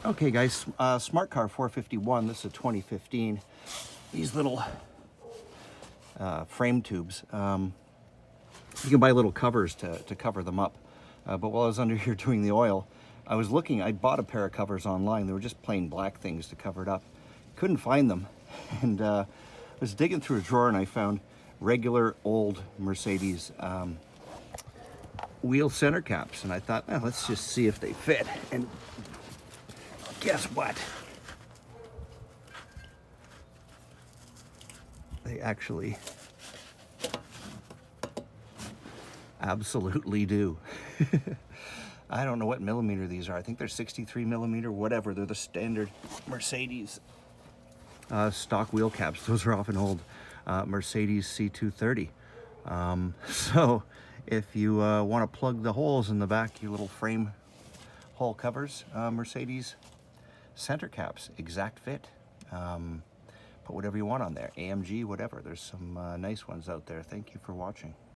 Okay guys, Smart Car 451, this is a 2015. These little frame tubes, you can buy little covers to cover them up. But while I was under here doing the oil, I was looking, I bought a pair of covers online. They were just plain black things to cover it up. Couldn't find them. And I was digging through a drawer and I found regular old Mercedes wheel center caps. And I thought, let's just see if they fit. And guess what? They actually absolutely do. I don't know what millimeter these are. I think they're 63 millimeter, whatever. They're the standard Mercedes stock wheel caps. Those are often old Mercedes C230. So if you want to plug the holes in the back, your little frame hole covers, Mercedes center caps, exact fit. Put whatever you want on there, AMG, whatever. There's some nice ones out there. Thank you for watching.